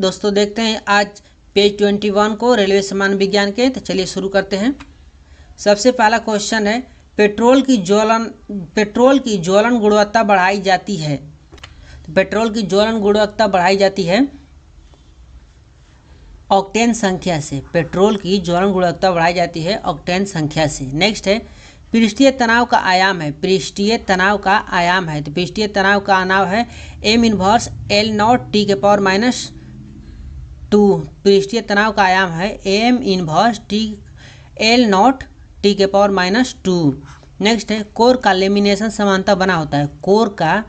दोस्तों देखते हैं आज पेज 21 को रेलवे सामान्य विज्ञान के। तो चलिए शुरू करते हैं। सबसे पहला क्वेश्चन है पेट्रोल की ज्वलन गुणवत्ता बढ़ाई जाती है। तो पेट्रोल की ज्वलन गुणवत्ता बढ़ाई जाती है ऑक्टेन संख्या से। पेट्रोल की ज्वलन गुणवत्ता बढ़ाई जाती है ऑक्टेन संख्या से। नेक्स्ट है पृष्ठीय तनाव का आयाम है। पृष्ठीय तनाव का आयाम है तो पृष्ठीय तनाव का आयाम है m inverse L not T के पावर -2। पृष्ठीय तनाव का आयाम है m inverse L not T के पावर -2। नेक्स्ट है कोर का लेमिनेशन समानता बना होता है। कोर का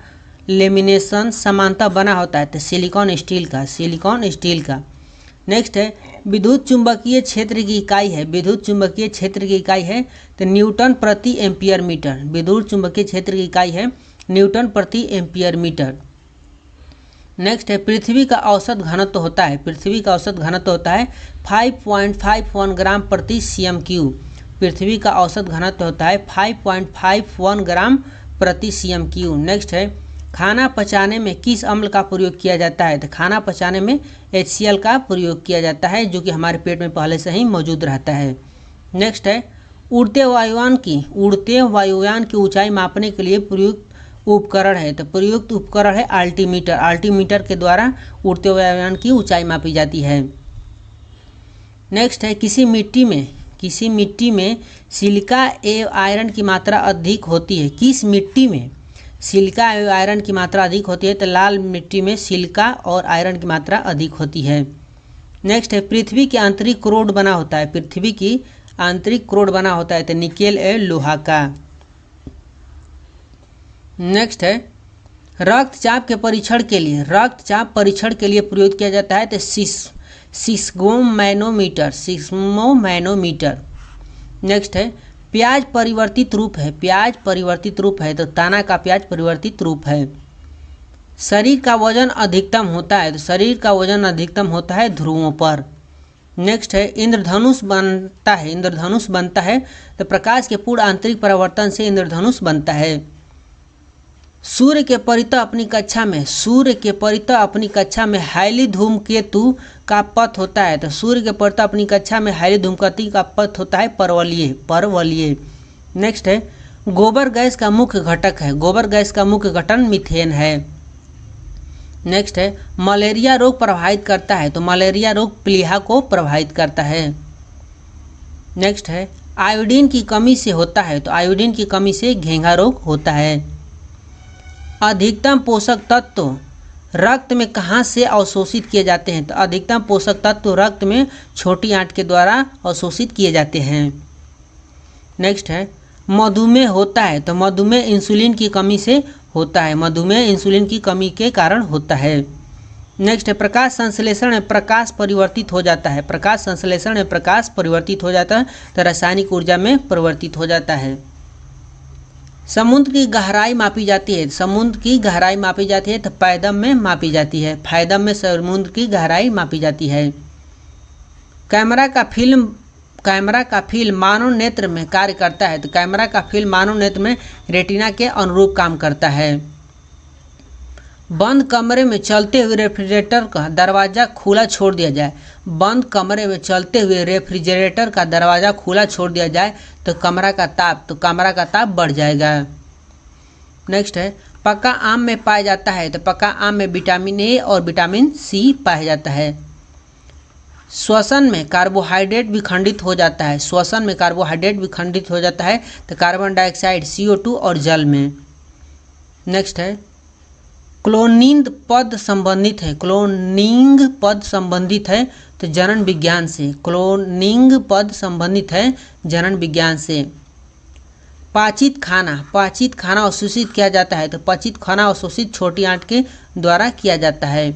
लेमिनेशन समानता बना होता है तो सिलिकॉन स्टील का। नेक्स्ट है विद्युत चुंबकीय क्षेत्र की इकाई है। विद्युत चुंबकीय क्षेत्र की इकाई है तो न्यूटन प्रति एम्पियर मीटर। विद्युत चुंबकीय क्षेत्र की इकाई है न्यूटन प्रति एम्पियर मीटर। नेक्स्ट है पृथ्वी का औसत घनत्व होता है। पृथ्वी का औसत घनत्व होता है 5.51 ग्राम प्रति cm3। पृथ्वी का औसत घनत्व होता है 5.51 ग्राम प्रति cm3। नेक्स्ट है खाना पचाने में किस अम्ल का प्रयोग किया जाता है। तो खाना पचाने में HCl का प्रयोग किया जाता है जो कि हमारे पेट में पहले से ही मौजूद रहता है। नेक्स्ट है उड़ते वायुयान की ऊंचाई मापने के लिए प्रयुक्त उपकरण है। तो प्रयुक्त उपकरण है अल्टीमीटर। अल्टीमीटर के द्वारा उड़ते वायुयान की ऊंचाई मापी जाती है। नेक्स्ट है किसी मिट्टी में सिलिका एवं आयरन की मात्रा अधिक होती है। किस मिट्टी में सिलिका एवं आयरन की मात्रा अधिक होती है तो लाल मिट्टी में सिलिका और आयरन की मात्रा अधिक होती है। नेक्स्ट है पृथ्वी की आंतरिक क्रोड बना होता है। पृथ्वी की आंतरिक क्रोड बना होता है तो निकेल एवं लोहा का। नेक्स्ट है रक्तचाप परीक्षण के लिए प्रयोग किया जाता है तो सिस्मोमैनोमीटर। नेक्स्ट है प्याज परिवर्तित रूप है तो ताना का प्याज परिवर्तित रूप है। शरीर का वजन अधिकतम होता है तो शरीर का वजन अधिकतम होता है ध्रुवों पर। नेक्स्ट है इंद्रधनुष बनता है तो प्रकाश के पूर्ण आंतरिक परावर्तन से इंद्रधनुष बनता है। सूर्य के परितः अपनी कक्षा में हाईली धूमकेतु का पथ होता है तो सूर्य के परितः अपनी कक्षा में हाईली धूमकेतु का पथ होता है परवलयीय। नेक्स्ट है गोबर गैस का मुख्य घटक मीथेन है। नेक्स्ट है मलेरिया रोग प्रभावित करता है तो मलेरिया रोग प्लीहा को प्रभावित करता है। नेक्स्ट है आयोडीन की कमी से होता है तो आयोडीन की कमी से घेंघा रोग होता है। अधिकतम पोषक तत्व रक्त में कहाँ से अवशोषित किए जाते हैं तो अधिकतम पोषक तत्व रक्त में छोटी आंत के द्वारा अवशोषित किए जाते हैं। नेक्स्ट है मधुमेह होता है तो मधुमेह इंसुलिन की कमी से होता है। मधुमेह इंसुलिन की कमी के कारण होता है। नेक्स्ट है प्रकाश संश्लेषण में प्रकाश परिवर्तित हो जाता है। प्रकाश संश्लेषण में प्रकाश परिवर्तित हो जाता है तो रासायनिक ऊर्जा में परिवर्तित हो जाता है। समुद्र की गहराई मापी जाती है। समुद्र की गहराई मापी जाती है तो पैदम में मापी जाती है। पैदम में समुद्र की गहराई मापी जाती है। कैमरा का फिल्म मानव नेत्र में कार्य करता है तो कैमरा का फिल्म मानव नेत्र में रेटिना के अनुरूप काम करता है। बंद कमरे में चलते हुए रेफ्रिजरेटर का दरवाज़ा खुला छोड़ दिया जाए। बंद कमरे में चलते हुए रेफ्रिजरेटर का दरवाज़ा खुला छोड़ दिया जाए तो कमरा का ताप बढ़ जाएगा। नेक्स्ट है पका आम में पाया जाता है तो पका आम में विटामिन ए और विटामिन सी पाया जाता है। श्वसन में कार्बोहाइड्रेट विखंडित हो जाता है। श्वसन में कार्बोहाइड्रेट विखंडित हो जाता है तो कार्बन डाइऑक्साइड CO2 और जल में। नेक्स्ट है क्लोनिंग पद संबंधित है तो जनन विज्ञान से। क्लोनिंग पद संबंधित है जनन विज्ञान से। पाचित खाना अवशोषित किया जाता है तो पाचित खाना अवशोषित छोटी आंत के द्वारा किया जाता है।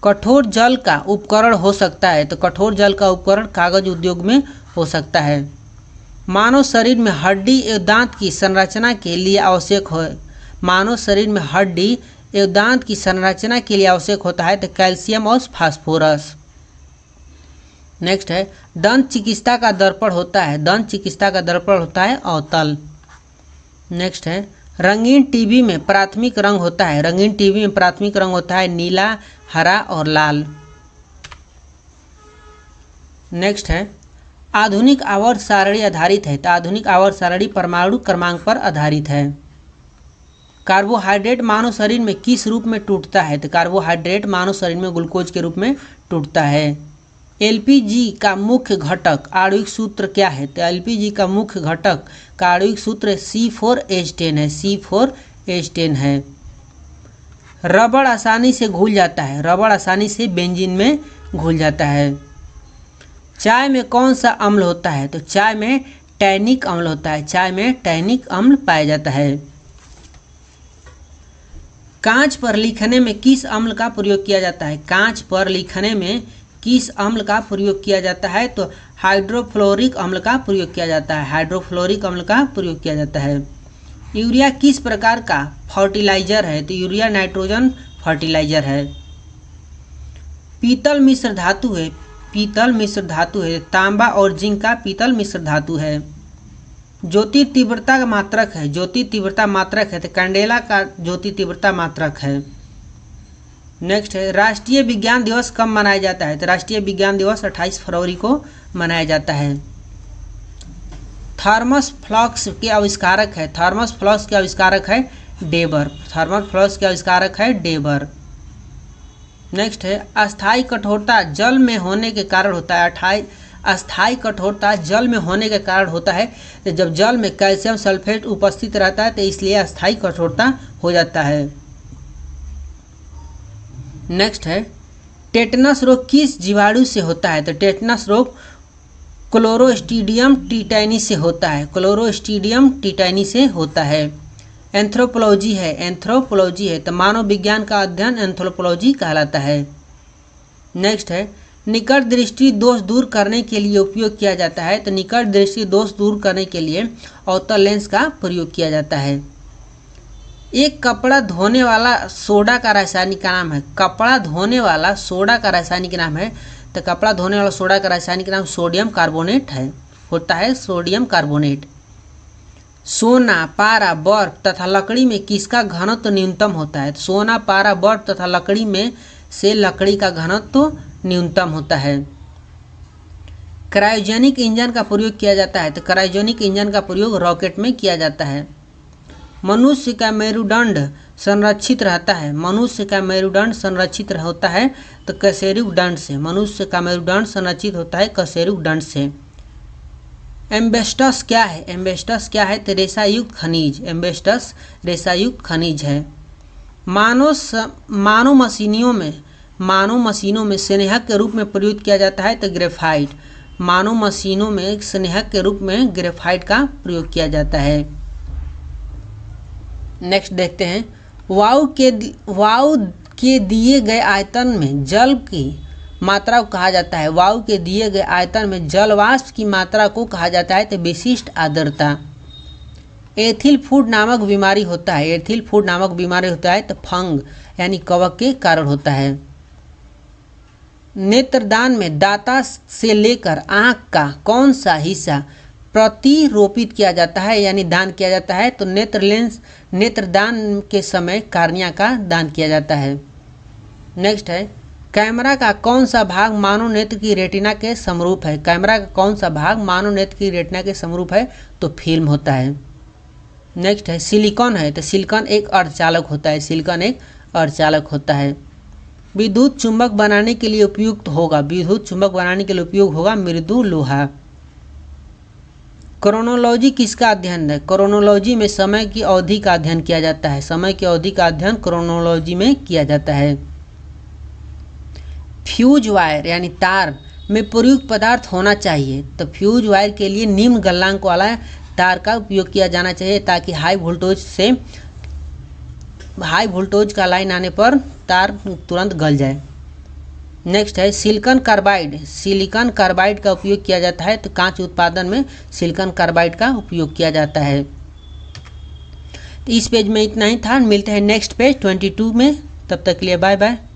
कठोर जल का उपकरण हो सकता है तो कठोर जल का उपकरण कागज उद्योग में हो सकता है। मानव शरीर में हड्डी एवं दांत की संरचना के लिए आवश्यक होता है तो कैल्शियम और फास्फोरस। नेक्स्ट है दंत चिकित्सा का दर्पण होता है। अवतल। नेक्स्ट है रंगीन टीवी में प्राथमिक रंग होता है, रंगीन टीवी में प्राथमिक रंग होता है नीला, हरा और लाल। नेक्स्ट है आधुनिक आवर्त सारणी आधारित है, तो आधुनिक आवर्त सारणी परमाणु क्रमांक पर आधारित है। कार्बोहाइड्रेट मानव शरीर में किस रूप में टूटता है, तो कार्बोहाइड्रेट मानव शरीर में ग्लूकोज के रूप में टूटता है। एलपीजी का मुख्य घटक आणविक सूत्र क्या है, तो एलपीजी का मुख्य घटक का आणविक सूत्र C4H10 है, C4H10 है। रबड़ आसानी से घुल जाता है, रबड़ आसानी से बेंजीन में घुल जाता है। चाय में कौन सा अम्ल होता है, तो चाय में टैनिक अम्ल होता है, चाय में टैनिक अम्ल पाया जाता है। कांच पर लिखने में किस अम्ल का प्रयोग किया जाता है, कांच पर लिखने में किस अम्ल का प्रयोग किया जाता है, तो हाइड्रोफ्लोरिक अम्ल का प्रयोग किया जाता है, हाइड्रोफ्लोरिक अम्ल का प्रयोग किया जाता है। यूरिया किस प्रकार का फर्टिलाइजर है, तो यूरिया नाइट्रोजन फर्टिलाइजर है। पीतल मिश्र धातु है, पीतल मिश्र धातु है, तांबा और जिंक का पीतल मिश्र धातु है। ज्योति तीव्रता का मात्रक है, ज्योति तीव्रता मात्रक है, तो कैंडेला का ज्योति तीव्रता मात्रक है। नेक्स्ट है राष्ट्रीय विज्ञान दिवस कब मनाया जाता है, तो राष्ट्रीय विज्ञान दिवस 28 फरवरी को मनाया जाता है। थर्मस फ्लास्क के आविष्कारक है, थर्मस फ्लास्क के आविष्कारक है डेबर, थर्मस फ्लास्क के आविष्कारक है डेबर। नेक्स्ट है अस्थायी कठोरता जल में होने के कारण होता है, अस्थायी कठोरता जल में होने के कारण होता है, तो जब जल में कैल्शियम सल्फेट उपस्थित रहता है तो इसलिए अस्थायी कठोरता हो जाता है। नेक्स्ट है टेटनस रोग किस जीवाणु से होता है, तो टेटनस रोग क्लोरोस्ट्रीडियम टिटैनी से होता है, क्लोरोस्ट्रीडियम टिटैनी से होता है। एंथ्रोपोलॉजी है, एंथ्रोपोलॉजी है, तो मानव विज्ञान का अध्ययन एंथ्रोपोलॉजी कहलाता है। नेक्स्ट है निकट दृष्टि दोष दूर करने के लिए उपयोग किया जाता है, तो निकट दृष्टि दोष दूर करने के लिए अवतल लेंस का प्रयोग किया जाता है। एक कपड़ा धोने वाला सोडा का रासायनिक नाम है, कपड़ा धोने वाला सोडा का रासायनिक नाम है, तो कपड़ा धोने वाला सोडा का रासायनिक नाम सोडियम कार्बोनेट है, होता है सोडियम कार्बोनेट। सोना, पारा, बर्फ तथा लकड़ी में किसका घनत्व न्यूनतम होता है, तो सोना, पारा, बर्फ तथा लकड़ी में से लकड़ी का घनत्व न्यूनतम होता है। क्रायोजेनिक इंजन का प्रयोग किया जाता है, तो क्रायोजेनिक इंजन का प्रयोग रॉकेट में किया जाता है। मनुष्य का मेरुदंड संरक्षित रहता है, मनुष्य का मेरुदंड संरक्षित होता है तो कशेरुक दंड से, मनुष्य का मेरुदंड संरक्षित होता है कशेरुक दंड से। एम्बेस्टस क्या है, एम्बेस्टस क्या है, तो रेशायुक्त खनिज, एम्बेस्टस रेशायुक्त खनिज है। मानव मशीनों में स्नेहक के रूप में प्रयुक्त किया जाता है तो ग्रेफाइट, मानव मशीनों में स्नेहक के रूप में ग्रेफाइट का प्रयोग किया जाता है। नेक्स्ट देखते हैं वायु के दिए गए आयतन में जल की मात्रा को कहा जाता है, वायु के दिए गए आयतन में जल वाष्प की मात्रा को कहा जाता है तो विशिष्ट आर्द्रता। एथिल फूड नामक बीमारी होता है, एथिल फूड नामक बीमारी होता है तो फंग यानी कवक के कारण होता है। नेत्रदान में दाता से लेकर आँख का कौन सा हिस्सा प्रतिरोपित किया जाता है यानी दान किया जाता है, तो नेत्रदान के समय कार्निया का दान किया जाता है। नेक्स्ट है कैमरा का कौन सा भाग मानव नेत्र की रेटिना के समरूप है, कैमरा का कौन सा भाग मानव नेत्र की रेटिना के समरूप है, तो फिल्म होता है। नेक्स्ट है सिलिकॉन है, तो सिलिकॉन एक अर्धचालक होता है, सिलिकॉन एक अर्धचालक होता है। विद्युत चुंबक बनाने के लिए उपयुक्त होगा, विद्युत चुंबक बनाने के लिए उपयोग होगा मृदु लोहा। क्रोनोलॉजी किसका अध्ययन है, क्रोनोलॉजी में समय की अवधि का अध्ययन किया जाता है, समय की अवधि का अध्ययन क्रोनोलॉजी में किया जाता है। फ्यूज वायर यानी तार में प्रयुक्त पदार्थ होना चाहिए, तो फ्यूज वायर के लिए निम्न गलनांक वाला तार का उपयोग किया जाना चाहिए ताकि हाई वोल्टेज का लाइन आने पर तार तुरंत गल जाए। नेक्स्ट है सिलिकॉन कार्बाइड, सिलिकॉन कार्बाइड का उपयोग किया जाता है तो कांच उत्पादन में सिलिकॉन कार्बाइड का उपयोग किया जाता है। तो इस पेज में इतना ही था, मिलते हैं नेक्स्ट पेज 22 में, तब तक के लिए बाय बाय।